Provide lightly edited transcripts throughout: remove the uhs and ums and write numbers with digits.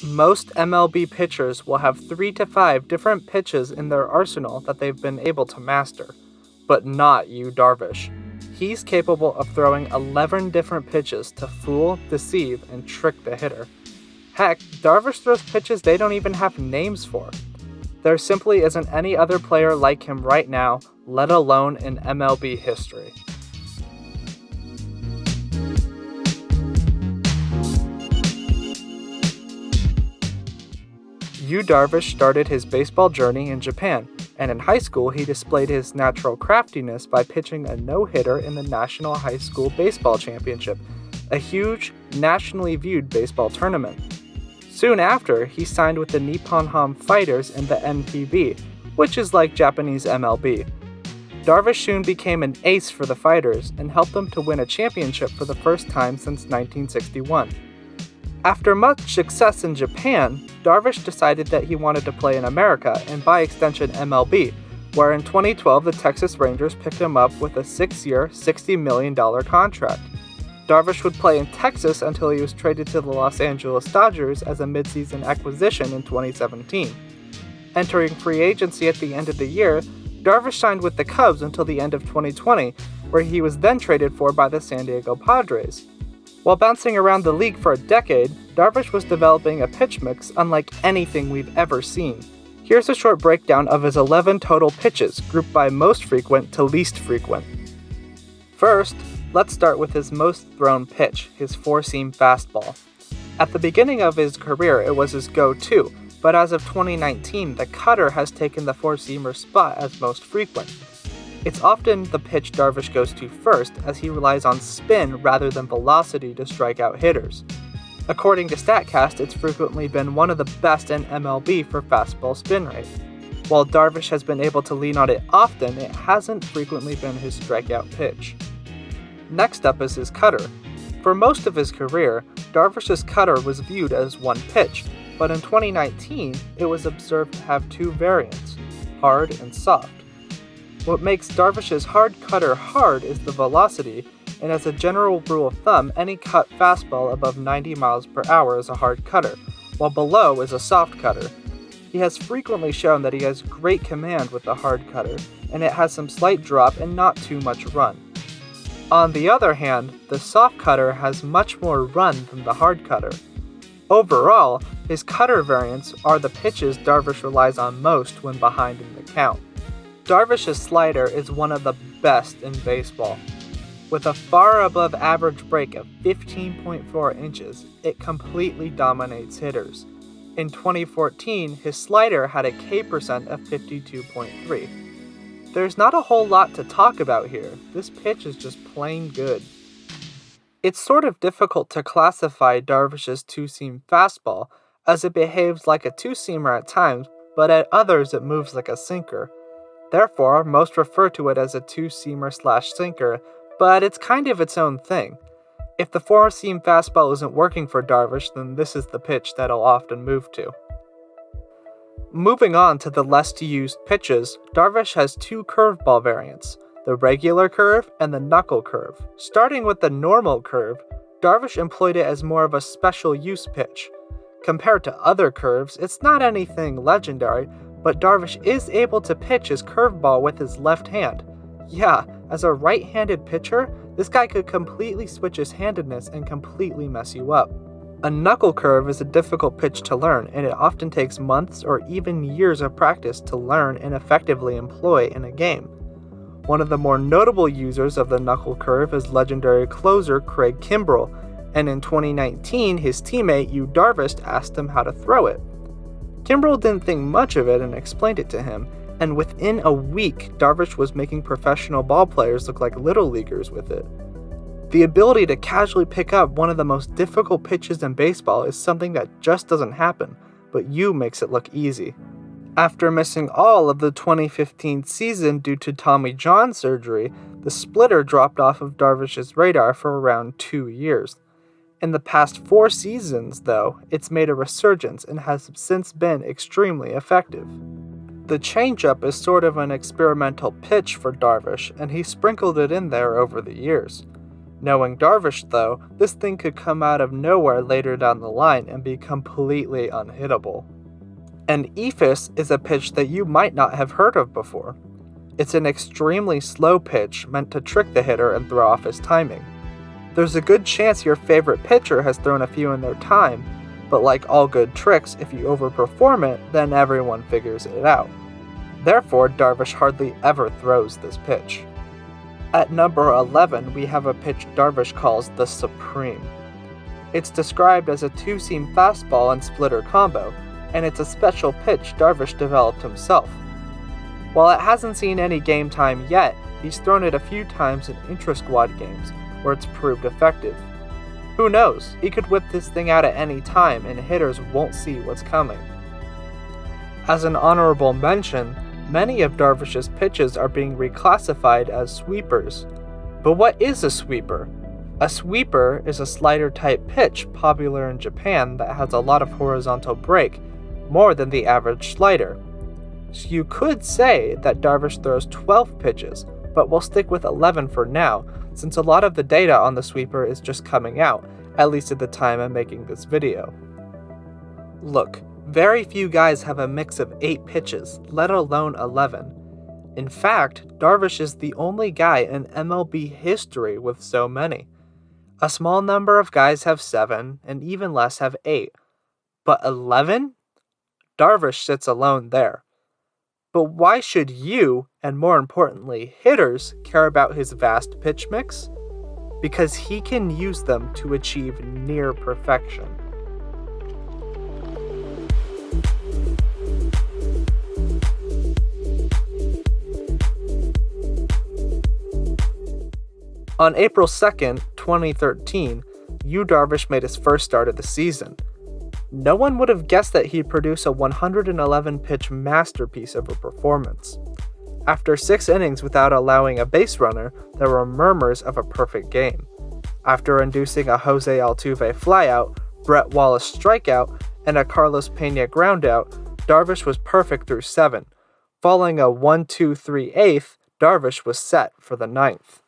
Most MLB pitchers will have 3 to 5 different pitches in their arsenal that they've been able to master, but not Yu Darvish. He's capable of throwing 11 different pitches to fool, deceive, and trick the hitter. Heck, Darvish throws pitches they don't even have names for. There simply isn't any other player like him right now, let alone in MLB history. Yu Darvish started his baseball journey in Japan, and in high school he displayed his natural craftiness by pitching a no-hitter in the National High School Baseball Championship, a huge, nationally viewed baseball tournament. Soon after, he signed with the Nippon Ham Fighters in the NPB, which is like Japanese MLB. Darvish soon became an ace for the Fighters and helped them to win a championship for the first time since 1961. After much success in Japan, Darvish decided that he wanted to play in America and by extension MLB, where in 2012 the Texas Rangers picked him up with a 6-year, $60 million contract. Darvish would play in Texas until he was traded to the Los Angeles Dodgers as a midseason acquisition in 2017. Entering free agency at the end of the year, Darvish signed with the Cubs until the end of 2020, where he was then traded for by the San Diego Padres. While bouncing around the league for a decade, Darvish was developing a pitch mix unlike anything we've ever seen. Here's a short breakdown of his 11 total pitches, grouped by most frequent to least frequent. First, let's start with his most thrown pitch, his four-seam fastball. At the beginning of his career, it was his go-to, but as of 2019, the cutter has taken the four-seamer spot as most frequent. It's often the pitch Darvish goes to first, as he relies on spin rather than velocity to strike out hitters. According to StatCast, it's frequently been one of the best in MLB for fastball spin rate. While Darvish has been able to lean on it often, it hasn't frequently been his strikeout pitch. Next up is his cutter. For most of his career, Darvish's cutter was viewed as one pitch, but in 2019, it was observed to have two variants, hard and soft. What makes Darvish's hard cutter hard is the velocity, and as a general rule of thumb, any cut fastball above 90 miles per hour is a hard cutter, while below is a soft cutter. He has frequently shown that he has great command with the hard cutter, and it has some slight drop and not too much run. On the other hand, the soft cutter has much more run than the hard cutter. Overall, his cutter variants are the pitches Darvish relies on most when behind in the count. Darvish's slider is one of the best in baseball. With a far above average break of 15.4 inches, it completely dominates hitters. In 2014, his slider had a K percent of 52.3. There's not a whole lot to talk about here. This pitch is just plain good. It's sort of difficult to classify Darvish's two-seam fastball, as it behaves like a two-seamer at times, but at others it moves like a sinker. Therefore, most refer to it as a two-seamer/sinker, but it's kind of its own thing. If the four-seam fastball isn't working for Darvish, then this is the pitch that he'll often move to. Moving on to the less used pitches, Darvish has two curveball variants, the regular curve and the knuckle curve. Starting with the normal curve, Darvish employed it as more of a special use pitch. Compared to other curves, it's not anything legendary, but Darvish is able to pitch his curveball with his left hand. Yeah, as a right-handed pitcher, this guy could completely switch his handedness and completely mess you up. A knuckle curve is a difficult pitch to learn, and it often takes months or even years of practice to learn and effectively employ in a game. One of the more notable users of the knuckle curve is legendary closer Craig Kimbrell, and in 2019, his teammate Yu Darvish asked him how to throw it. Kimbrell didn't think much of it and explained it to him, and within a week, Darvish was making professional ball players look like little leaguers with it. The ability to casually pick up one of the most difficult pitches in baseball is something that just doesn't happen, but Yu makes it look easy. After missing all of the 2015 season due to Tommy John surgery, the splitter dropped off of Darvish's radar for around 2 years. In the past 4 seasons, though, it's made a resurgence and has since been extremely effective. The changeup is sort of an experimental pitch for Darvish, and he sprinkled it in there over the years. Knowing Darvish, though, this thing could come out of nowhere later down the line and be completely unhittable. An eephus is a pitch that you might not have heard of before. It's an extremely slow pitch meant to trick the hitter and throw off his timing. There's a good chance your favorite pitcher has thrown a few in their time, but like all good tricks, if you overperform it, then everyone figures it out. Therefore, Darvish hardly ever throws this pitch. At number 11, we have a pitch Darvish calls the Supreme. It's described as a two-seam fastball and splitter combo, and it's a special pitch Darvish developed himself. While it hasn't seen any game time yet, he's thrown it a few times in intra-squad games, where it's proved effective. Who knows, he could whip this thing out at any time and hitters won't see what's coming. As an honorable mention, many of Darvish's pitches are being reclassified as sweepers. But what is a sweeper? A sweeper is a slider-type pitch popular in Japan that has a lot of horizontal break, more than the average slider. So you could say that Darvish throws 12 pitches, but we'll stick with 11 for now, since a lot of the data on the sweeper is just coming out, at least at the time I'm making this video. Look, very few guys have a mix of 8 pitches, let alone 11. In fact, Darvish is the only guy in MLB history with so many. A small number of guys have 7, and even less have 8. But 11? Darvish sits alone there. But why should you, and more importantly, hitters, care about his vast pitch mix? Because he can use them to achieve near perfection. On April 2nd, 2013, Yu Darvish made his first start of the season. No one would have guessed that he'd produce a 111-pitch masterpiece of a performance. After 6 innings without allowing a base runner, there were murmurs of a perfect game. After inducing a Jose Altuve flyout, Brett Wallace strikeout, and a Carlos Pena groundout, Darvish was perfect through 7. Following a 1-2-3/8, Darvish was set for the 9th.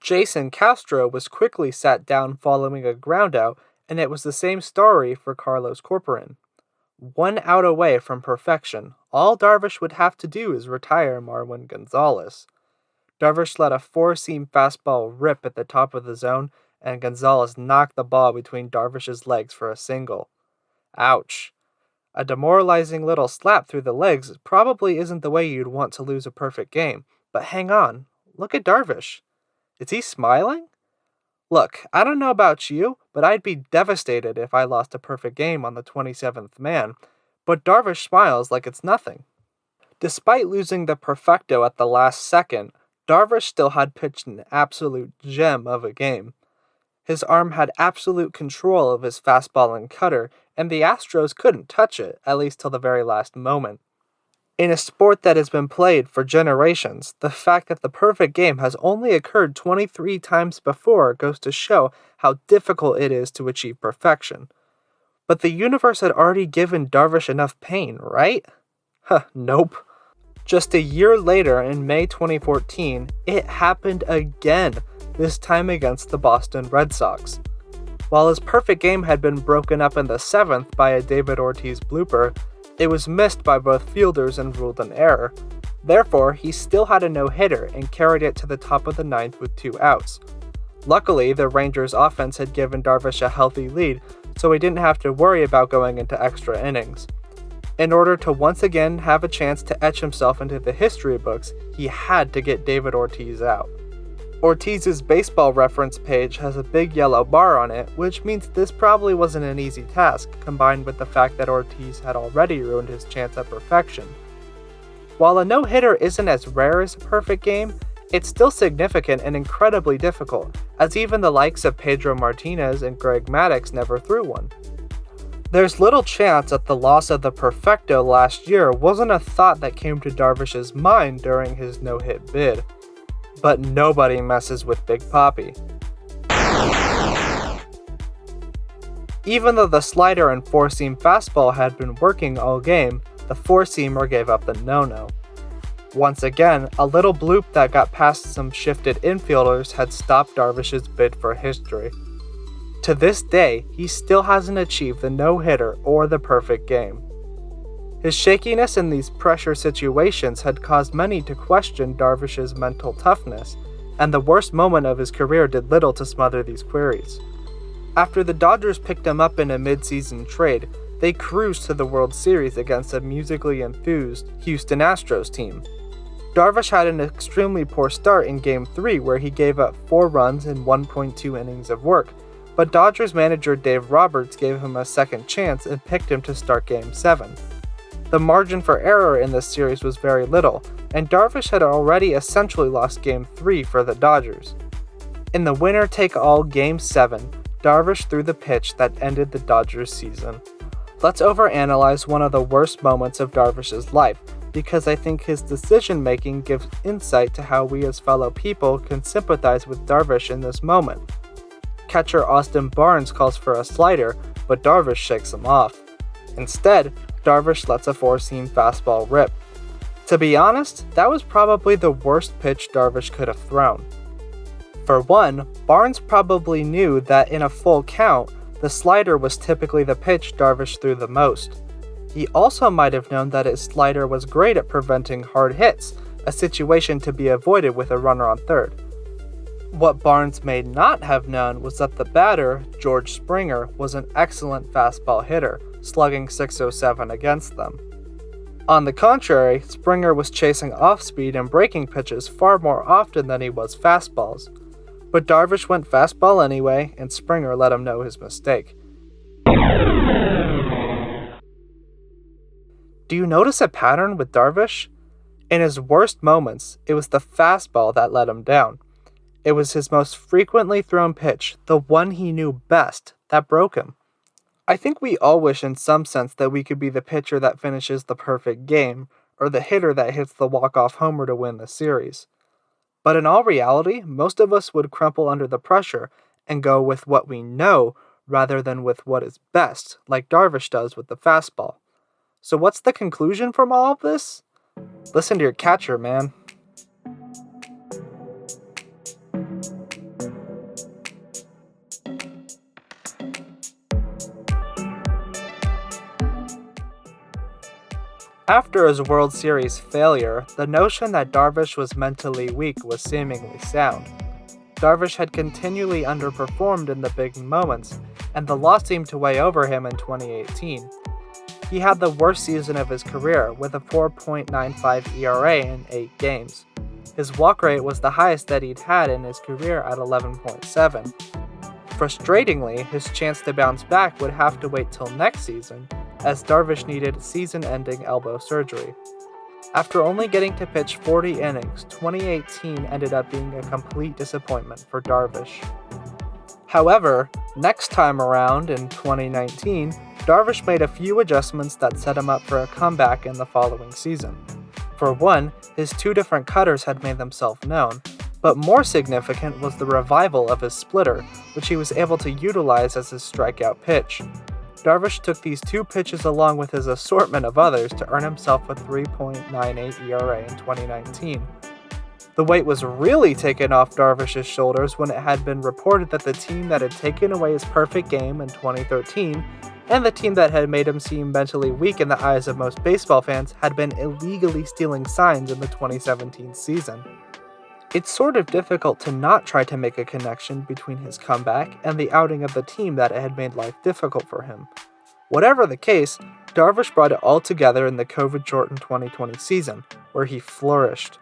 Jason Castro was quickly sat down following a groundout, and it was the same story for Carlos Corporan. 1 out away from perfection, all Darvish would have to do is retire Marwin Gonzalez. Darvish let a 4-seam fastball rip at the top of the zone, and Gonzalez knocked the ball between Darvish's legs for a single. Ouch. A demoralizing little slap through the legs probably isn't the way you'd want to lose a perfect game, but hang on, look at Darvish. Is he smiling? Look, I don't know about you, but I'd be devastated if I lost a perfect game on the 27th man, but Darvish smiles like it's nothing. Despite losing the perfecto at the last second, Darvish still had pitched an absolute gem of a game. His arm had absolute control of his fastball and cutter, and the Astros couldn't touch it, at least till the very last moment. In a sport that has been played for generations, the fact that the perfect game has only occurred 23 times before goes to show how difficult it is to achieve perfection. But the universe had already given Darvish enough pain, right? Nope. Just a year later, in May 2014, it happened again, this time against the Boston Red Sox. While his perfect game had been broken up in the 7th by a David Ortiz blooper, it was missed by both fielders and ruled an error. Therefore, he still had a no-hitter and carried it to the top of the 9th with 2 outs. Luckily, the Rangers' offense had given Darvish a healthy lead, so he didn't have to worry about going into extra innings. In order to once again have a chance to etch himself into the history books, he had to get David Ortiz out. Ortiz's baseball reference page has a big yellow bar on it, which means this probably wasn't an easy task, combined with the fact that Ortiz had already ruined his chance at perfection. While a no-hitter isn't as rare as a perfect game, it's still significant and incredibly difficult, as even the likes of Pedro Martinez and Greg Maddux never threw one. There's little chance that the loss of the perfecto last year wasn't a thought that came to Darvish's mind during his no-hit bid. But nobody messes with Big Papi. Even though the slider and 4-seam fastball had been working all game, the 4-seamer gave up the no-no. Once again, a little bloop that got past some shifted infielders had stopped Darvish's bid for history. To this day, he still hasn't achieved the no-hitter or the perfect game. His shakiness in these pressure situations had caused many to question Darvish's mental toughness, and the worst moment of his career did little to smother these queries. After the Dodgers picked him up in a mid-season trade, they cruised to the World Series against a musically enthused Houston Astros team. Darvish had an extremely poor start in Game 3 where he gave up 4 runs in 1.2 innings of work, but Dodgers manager Dave Roberts gave him a second chance and picked him to start Game 7. The margin for error in this series was very little, and Darvish had already essentially lost Game 3 for the Dodgers. In the winner-take-all Game 7, Darvish threw the pitch that ended the Dodgers season. Let's overanalyze one of the worst moments of Darvish's life, because I think his decision-making gives insight to how we as fellow people can sympathize with Darvish in this moment. Catcher Austin Barnes calls for a slider, but Darvish shakes him off. Instead, Darvish lets a four-seam fastball rip. To be honest, that was probably the worst pitch Darvish could have thrown. For one, Barnes probably knew that in a full count, the slider was typically the pitch Darvish threw the most. He also might have known that his slider was great at preventing hard hits, a situation to be avoided with a runner on third. What Barnes may not have known was that the batter, George Springer, was an excellent fastball hitter, slugging .607 against them. On the contrary, Springer was chasing off-speed and breaking pitches far more often than he was fastballs. But Darvish went fastball anyway, and Springer let him know his mistake. Do you notice a pattern with Darvish? In his worst moments, it was the fastball that let him down. It was his most frequently thrown pitch, the one he knew best, that broke him. I think we all wish in some sense that we could be the pitcher that finishes the perfect game, or the hitter that hits the walk-off homer to win the series. But in all reality, most of us would crumple under the pressure and go with what we know rather than with what is best, like Darvish does with the fastball. So what's the conclusion from all of this? Listen to your catcher, man. After his World Series failure, the notion that Darvish was mentally weak was seemingly sound. Darvish had continually underperformed in the big moments, and the loss seemed to weigh over him in 2018. He had the worst season of his career, with a 4.95 ERA in 8 games. His walk rate was the highest that he'd had in his career at 11.7. Frustratingly, his chance to bounce back would have to wait till next season, as Darvish needed season-ending elbow surgery. After only getting to pitch 40 innings, 2018 ended up being a complete disappointment for Darvish. However, next time around in 2019, Darvish made a few adjustments that set him up for a comeback in the following season. For one, his 2 different cutters had made themselves known, but more significant was the revival of his splitter, which he was able to utilize as his strikeout pitch. Darvish took these 2 pitches along with his assortment of others to earn himself a 3.98 ERA in 2019. The weight was really taken off Darvish's shoulders when it had been reported that the team that had taken away his perfect game in 2013 and the team that had made him seem mentally weak in the eyes of most baseball fans had been illegally stealing signs in the 2017 season. It's sort of difficult to not try to make a connection between his comeback and the outing of the team that had made life difficult for him. Whatever the case, Darvish brought it all together in the COVID-shortened 2020 season, where he flourished.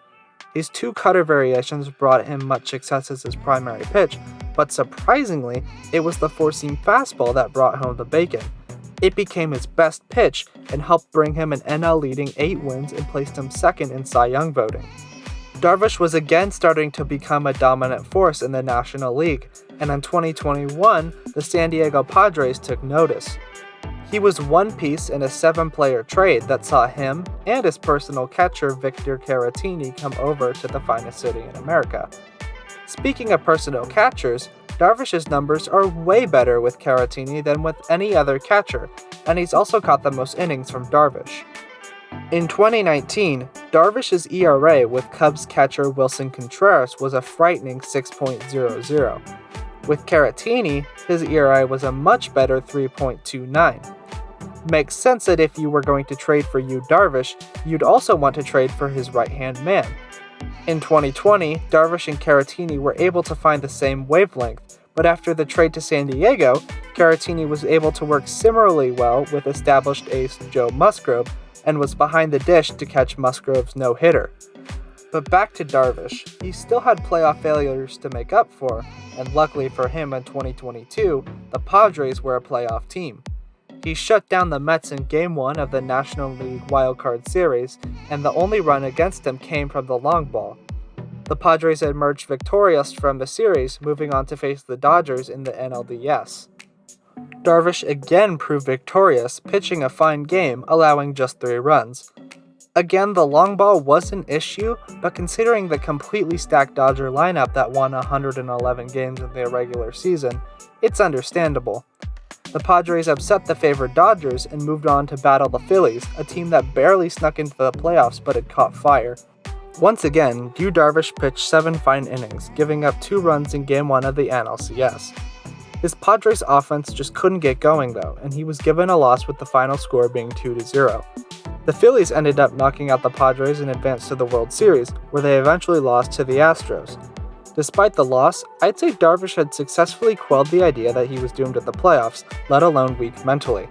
His 2 cutter variations brought him much success as his primary pitch, but surprisingly, it was the four-seam fastball that brought home the bacon. It became his best pitch and helped bring him an NL-leading 8 wins and placed him second in Cy Young voting. Darvish was again starting to become a dominant force in the National League, and in 2021, the San Diego Padres took notice. He was one piece in a 7-player trade that saw him and his personal catcher Victor Caratini come over to the finest city in America. Speaking of personal catchers, Darvish's numbers are way better with Caratini than with any other catcher, and he's also caught the most innings from Darvish. In 2019, Darvish's ERA with Cubs catcher Wilson Contreras was a frightening 6.00. With Caratini, his ERA was a much better 3.29. Makes sense that if you were going to trade for Yu Darvish, you'd also want to trade for his right-hand man. In 2020, Darvish and Caratini were able to find the same wavelength, but after the trade to San Diego, Caratini was able to work similarly well with established ace Joe Musgrove and was behind the dish to catch Musgrove's no-hitter. But back to Darvish, he still had playoff failures to make up for, and luckily for him in 2022, the Padres were a playoff team. He shut down the Mets in Game 1 of the National League Wildcard Series, and the only run against him came from the long ball. The Padres emerged victorious from the series, moving on to face the Dodgers in the NLDS. Darvish again proved victorious, pitching a fine game, allowing just 3 runs. Again, the long ball was an issue, but considering the completely stacked Dodger lineup that won 111 games in the regular season, it's understandable. The Padres upset the favored Dodgers and moved on to battle the Phillies, a team that barely snuck into the playoffs but had caught fire. Once again, Yu Darvish pitched 7 fine innings, giving up 2 runs in Game 1 of the NLCS. His Padres offense just couldn't get going though, and he was given a loss with the final score being 2-0. The Phillies ended up knocking out the Padres and advanced to the World Series, where they eventually lost to the Astros. Despite the loss, I'd say Darvish had successfully quelled the idea that he was doomed at the playoffs, let alone weak mentally.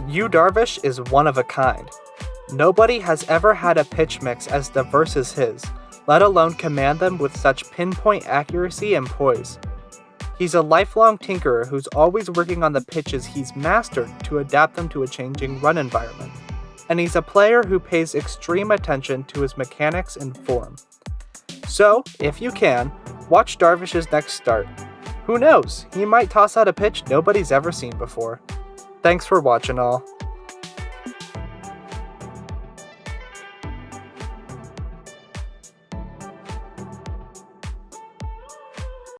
Yu Darvish is one of a kind. Nobody has ever had a pitch mix as diverse as his, let alone command them with such pinpoint accuracy and poise. He's a lifelong tinkerer who's always working on the pitches he's mastered to adapt them to a changing run environment. And he's a player who pays extreme attention to his mechanics and form. So, if you can, watch Darvish's next start. Who knows, he might toss out a pitch nobody's ever seen before. Thanks for watching all.